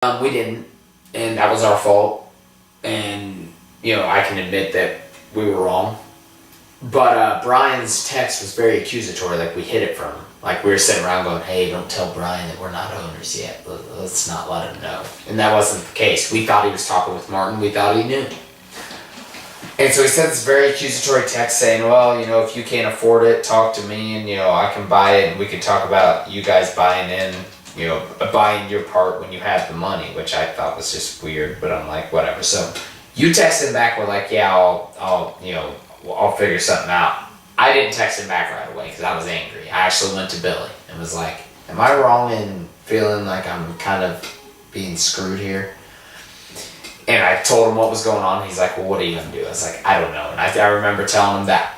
We didn't, and that was our fault. And, I can admit that we were wrong. But Brian's text was very accusatory, like we hid it from him. Like we were sitting around going, hey, don't tell Brian that we're not owners yet. Let's not let him know. And that wasn't the case. We thought he was talking with Martin. We thought he knew. And so he sent this very accusatory text saying, well, if you can't afford it, talk to me and, I can buy it and we can talk about you guys buying in, buying your part when you have the money, which I thought was just weird, but I'm like, whatever. So you text him back, we're like, yeah, I'll figure something out. I didn't text him back right away because I was angry. I actually went to Billy and was like, am I wrong in feeling like I'm kind of being screwed here? And I told him what was going on. He's like, well, what are you going to do? I was like, I don't know. And I remember telling him that.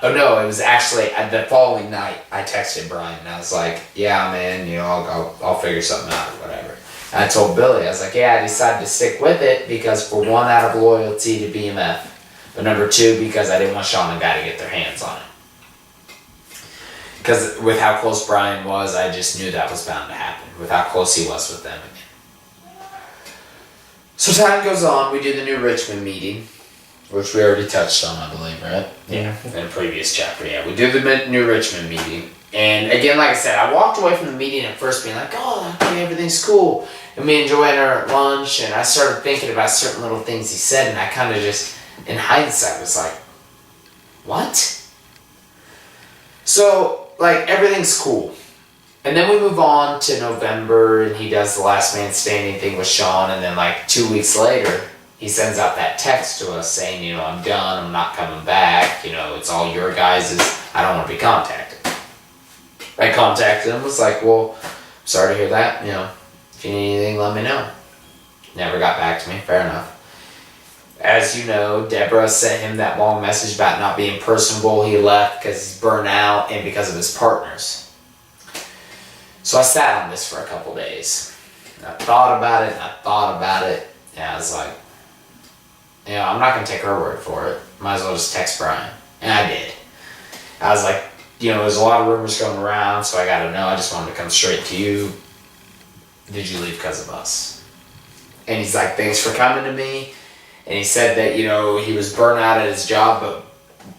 It was actually the following night I texted Brian and I was like, yeah, man, I'll figure something out or whatever. And I told Billy, I was like, yeah, I decided to stick with it because for one, out of loyalty to BMF. But number two, because I didn't want Sean and Guy to get their hands on it. Because with how close Brian was, I just knew that was bound to happen. With how close he was with them again. So time goes on, we do the new Richmond meeting, which we already touched on, I believe, right? Yeah. In a previous chapter, yeah. We do the new Richmond meeting. And again, like I said, I walked away from the meeting at first being like, oh, okay, everything's cool. And me and Joanna are at lunch, and I started thinking about certain little things he said, and I kind of just, in hindsight, was like, what? So, everything's cool. And then we move on to November, and he does the last man standing thing with Sean, and then 2 weeks later, he sends out that text to us saying, I'm done, I'm not coming back, it's all your guys', I don't want to be contacted. I contacted him, was like, well, sorry to hear that, if you need anything, let me know. Never got back to me, fair enough. As you know, Deborah sent him that long message about not being personable. He left because he's burnt out and because of his partners. So I sat on this for a couple days. And I thought about it, and I was like, I'm not going to take her word for it. Might as well just text Brian. And I did. I was like, there's a lot of rumors going around, so I got to know. I just wanted to come straight to you. Did you leave because of us? And he's like, thanks for coming to me. And he said that, he was burnt out at his job,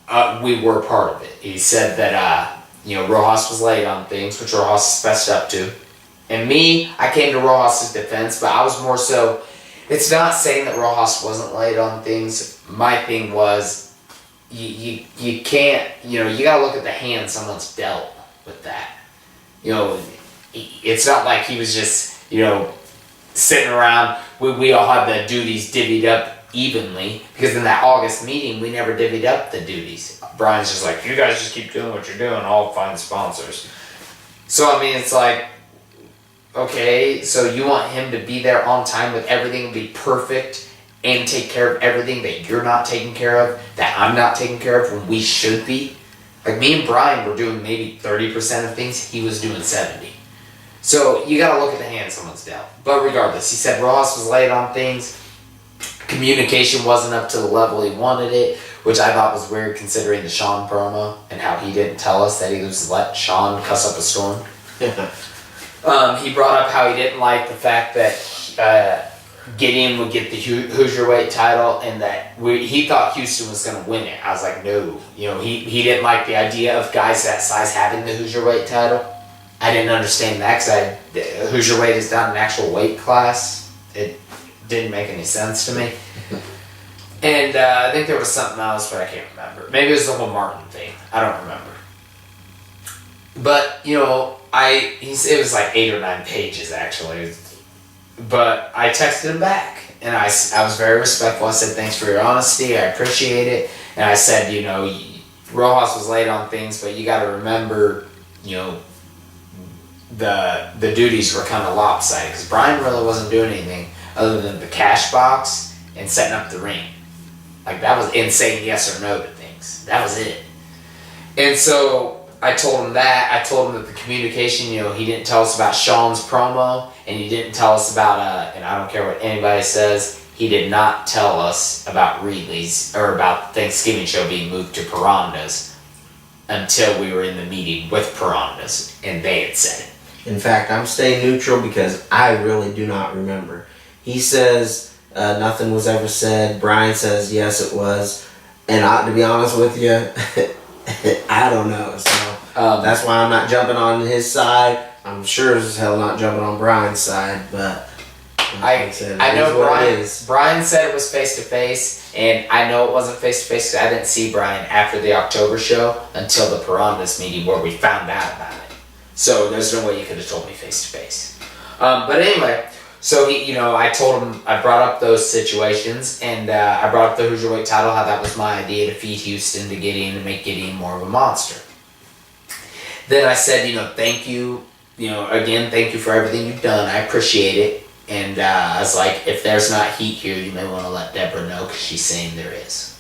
but we were part of it. He said that, Rojas was late on things, which Rojas fessed up to. And me, I came to Rojas' defense, but I was more so, it's not saying that Rojas wasn't late on things. My thing was, you can't, you gotta look at the hand someone's dealt with that. It's not like he was just, sitting around, we all had the duties divvied up evenly, because in that August meeting, we never divvied up the duties. Brian's just like, you guys just keep doing what you're doing, I'll find sponsors. So, it's like, okay, so you want him to be there on time with everything, be perfect, and take care of everything that you're not taking care of, that I'm not taking care of when we should be? Me and Brian were doing maybe 30% of things, he was doing 70%. So, you gotta look at the hand someone's dealt. But regardless, he said Ross was late on things. Communication wasn't up to the level he wanted it, which I thought was weird considering the Sean promo and how he didn't tell us that he was let Sean cuss up a storm. He brought up how he didn't like the fact that Gideon would get the Hoosier title and that he thought Houston was going to win it. I was like, no. He didn't like the idea of guys that size having the Hoosier title. I didn't understand that because Hoosier is not an actual weight class. It didn't make any sense to me. And I think there was something else, but I can't remember. Maybe it was the whole Martin thing. I don't remember. But, it was 8 or 9 pages, actually. But I texted him back. And I was very respectful. I said, thanks for your honesty. I appreciate it. And I said, Rojas was late on things, but you got to remember, the duties were kind of lopsided. Because Brian really wasn't doing anything other than the cash box and setting up the ring. That was, and saying yes or no to things. That was it. And so I told him that. I told him that the communication, he didn't tell us about Sean's promo, and he didn't tell us about, and I don't care what anybody says, he did not tell us about Reedley's, or about the Thanksgiving show being moved to Peranda's until we were in the meeting with Peranda's, and they had said it. In fact, I'm staying neutral because I really do not remember. He says nothing was ever said. Brian says yes, it was. And to be honest with you, I don't know. So that's why I'm not jumping on his side. I'm sure as hell not jumping on Brian's side, but I know Brian said it was face to face, and I know it wasn't face to face because I didn't see Brian after the October show until the Piranhas meeting where we found out about it. So there's no way you could have told me face to face. But anyway, so I told him, I brought up those situations, and I brought up the Hoosier title, how that was my idea to feed Houston to Gideon, to make Gideon more of a monster. Then I said, thank you, again, thank you for everything you've done. I appreciate it. And I was like, if there's not heat here, you may want to let Deborah know because she's saying there is.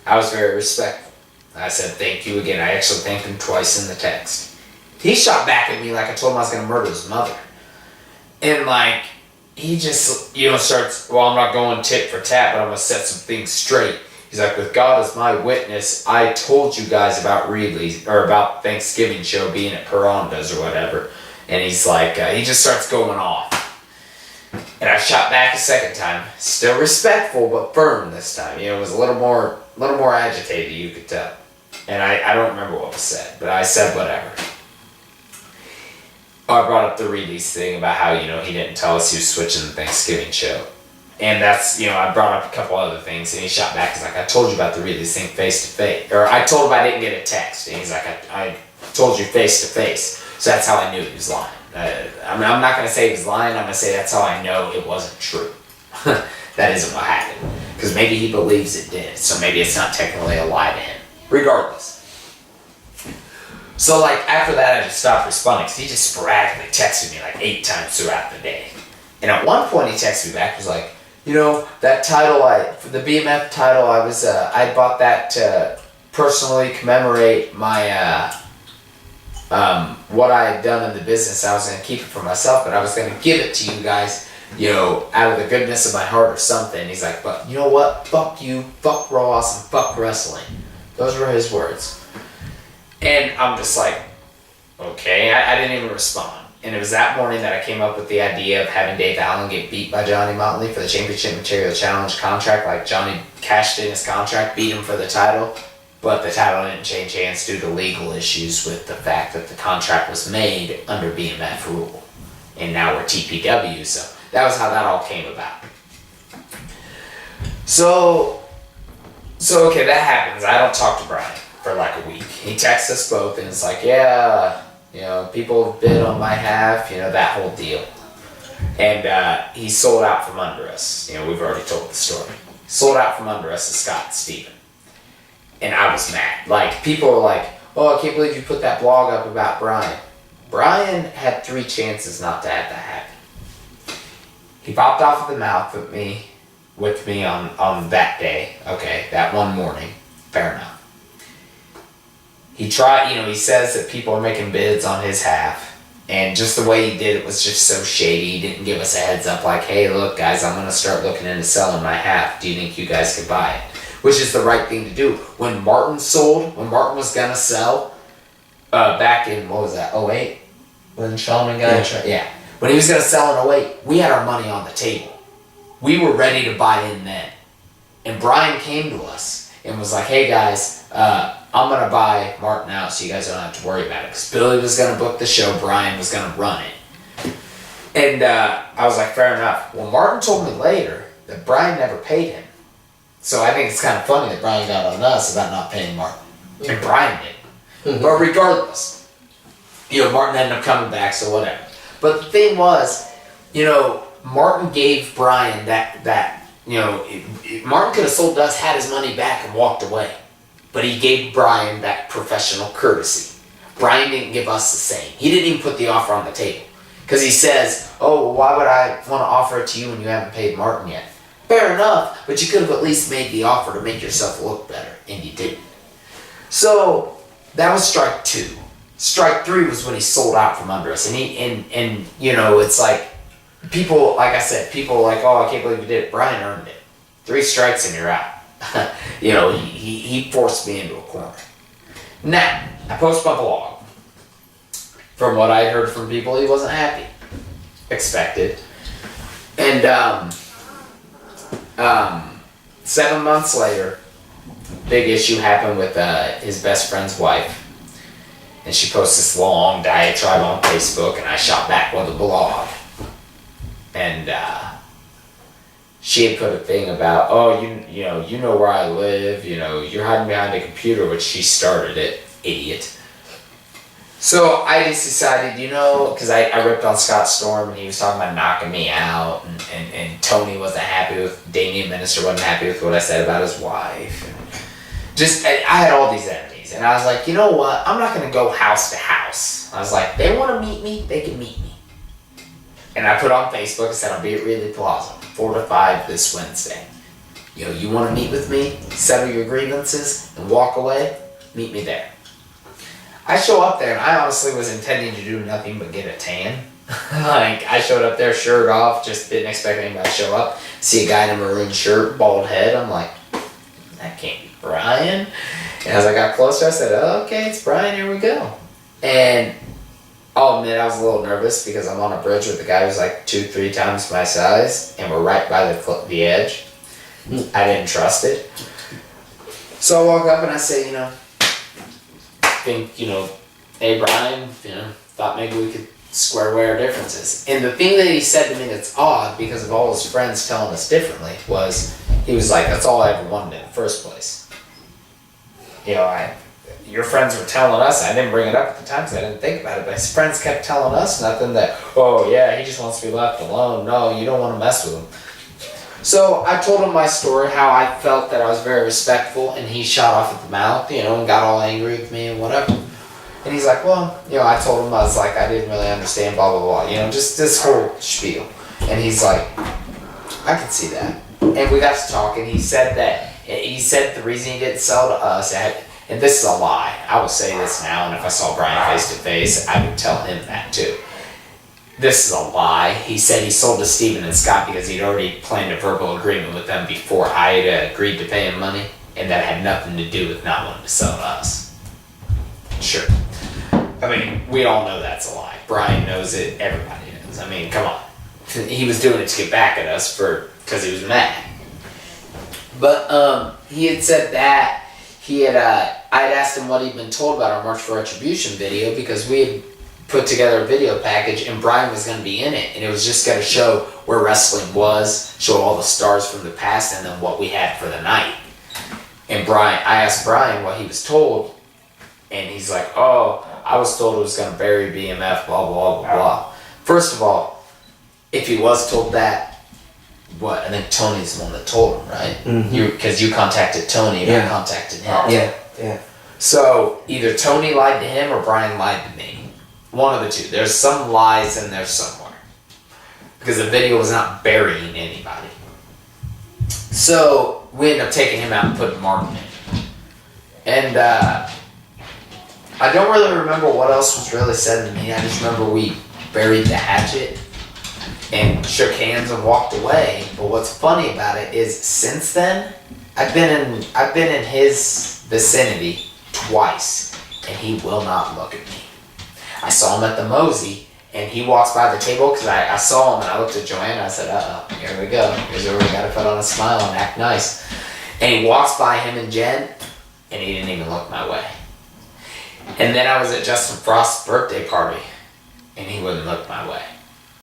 I was very respectful. I said, thank you again. I actually thanked him twice in the text. He shot back at me like I told him I was going to murder his mother. And he just, starts, well, I'm not going tit for tat, but I'm going to set some things straight. He's like, with God as my witness, I told you guys about about Thanksgiving show being at Piranhas or whatever. And he's like, he just starts going off. And I shot back a second time, still respectful but firm this time. It was a little more agitated, you could tell. And I don't remember what was said, but I said whatever. I brought up the release thing about how, he didn't tell us he was switching the Thanksgiving show. And that's, I brought up a couple other things, and he shot back. He's like, I told you about the release thing face to face. Or I told him I didn't get a text. And he's like, I told you face to face. So that's how I knew he was lying. I'm not going to say he was lying. I'm going to say that's how I know it wasn't true. That isn't what happened. Because maybe he believes it did. So maybe it's not technically a lie to him. Regardless. So after that, I just stopped responding. Because he just sporadically texted me 8 times throughout the day. And at one point he texted me back. Was like, that title, for the BMF title, I bought that to personally commemorate my... what I had done in the business. I was going to keep it for myself, but I was going to give it to you guys, out of the goodness of my heart or something. He's like, but you know what? Fuck you, fuck Ross, and fuck wrestling. Those were his words. And I'm just like, okay. I didn't even respond. And it was that morning that I came up with the idea of having Dave Allen get beat by Johnny Motley for the Championship Material Challenge contract. Johnny cashed in his contract, beat him for the title. But the title didn't change hands due to legal issues with the fact that the contract was made under BMF rule. And now we're TPW, so that was how that all came about. So okay, that happens. I don't talk to Brian for a week. He texts us both and it's like, yeah, people have bid on my half, that whole deal. And he sold out from under us. We've already told the story. Sold out from under us to Scott and Steven. And I was mad. People were like, oh, I can't believe you put that blog up about Brian. Brian had 3 chances not to have that happen. He popped off at the mouth with me on that day. Okay, that one morning. Fair enough. He tried, he says that people are making bids on his half. And just the way he did it was just so shady. He didn't give us a heads up hey, look, guys, I'm going to start looking into selling my half. Do you think you guys could buy it? Which is the right thing to do. When Martin was going to sell, back in, what was that, 08? When Shulman got Yeah. When he was going to sell in 08, we had our money on the table. We were ready to buy in then. And Brian came to us and was like, hey guys, I'm going to buy Martin out so you guys don't have to worry about it. Because Billy was going to book the show, Brian was going to run it. And I was like, fair enough. Well, Martin told me later that Brian never paid him. So I think it's kind of funny that Brian got on us about not paying Martin. And Brian did. But regardless, Martin ended up coming back, so whatever. But the thing was, Martin gave Brian that Martin could have sold us, had his money back, and walked away. But he gave Brian that professional courtesy. Brian didn't give us the same. He didn't even put the offer on the table. Because he says, oh, why would I want to offer it to you when you haven't paid Martin yet? Fair enough, but you could have at least made the offer to make yourself look better, and you didn't. So, that was strike 2. Strike 3 was when he sold out from under us, and it's like, people, like I said, people are like, oh, I can't believe you did it. Brian earned it. 3 strikes and you're out. He forced me into a corner. Now, I post my blog. From what I heard from people, he wasn't happy. Expected. And 7 months later, big issue happened with his best friend's wife. And she posted this long diatribe on Facebook, and I shot back with a blog. And she had put a thing about, oh, you know where I live, you're hiding behind a computer, which she started it, idiot. So I just decided, because I ripped on Scott Storm, and he was talking about knocking me out, and Tony wasn't happy with, Damian Minister wasn't happy with what I said about his wife. And I had all these enemies, and I was like, you know what, I'm not going to go house to house. I was like, they want to meet me, they can meet me. And I put on Facebook and said, I'll be at Reedley Plaza, 4 to 5 this Wednesday. You want to meet with me, settle your grievances, and walk away? Meet me there. I show up there, and I honestly was intending to do nothing but get a tan. I showed up there, shirt off, just didn't expect anybody to show up. See a guy in a maroon shirt, bald head. I'm like, that can't be Brian. And as I got closer, I said, oh, okay, it's Brian, here we go. And I'll admit I was a little nervous because I'm on a bridge with a guy who's like 2-3 times my size, and we're right by the edge. I didn't trust it. So I walk up and I say, hey Brian, thought maybe we could square away our differences. And the thing that he said to me that's odd, because of all his friends telling us differently, was, he was like, that's all I ever wanted in the first place. Your friends were telling us, I didn't bring it up at the time because I didn't think about it, but his friends kept telling us nothing that, oh yeah, he just wants to be left alone. No, you don't want to mess with him. So I told him my story, how I felt that I was very respectful, and he shot off at the mouth, and got all angry with me and whatever. And he's like, well, I told him, I was like, I didn't really understand, blah, blah, blah, just this whole spiel. And he's like, I can see that. And we got to talk, and he said the reason he didn't sell to us, and this is a lie, I will say this now, and if I saw Brian face to face, I would tell him that too. This is a lie. He said he sold to Steven and Scott because he'd already planned a verbal agreement with them before I had agreed to pay him money, and that had nothing to do with not wanting to sell to us. Sure. We all know that's a lie. Brian knows it. Everybody knows. Come on. He was doing it to get back at us because he was mad. But he had said that I had asked him what he'd been told about our March for Retribution video, because we had put together a video package, and Brian was going to be in it, and it was just going to show where wrestling was, show all the stars from the past, and then what we had for the night. And I asked Brian what he was told, and he's like, oh, I was told it was going to bury BMF, blah, blah, blah, blah. First of all, if he was told that, what? I think Tony's the one that told him, right? Mm-hmm. Because you contacted Tony, and I contacted him. Yeah. So either Tony lied to him or Brian lied to me. One of the two. There's some lies in there somewhere. Because the video was not burying anybody. So we ended up taking him out and putting Martin in. And I don't really remember what else was really said to me. I just remember we buried the hatchet and shook hands and walked away. But what's funny about it is, since then, I've been in his vicinity twice, and he will not look at me. I saw him at the Mosey, and he walks by the table, because I saw him, and I looked at Joanne, and I said, uh-oh, here we go. Here's where we gotta put on a smile and act nice. And he walks by him and Jen, and he didn't even look my way. And then I was at Justin Frost's birthday party, and he wouldn't look my way.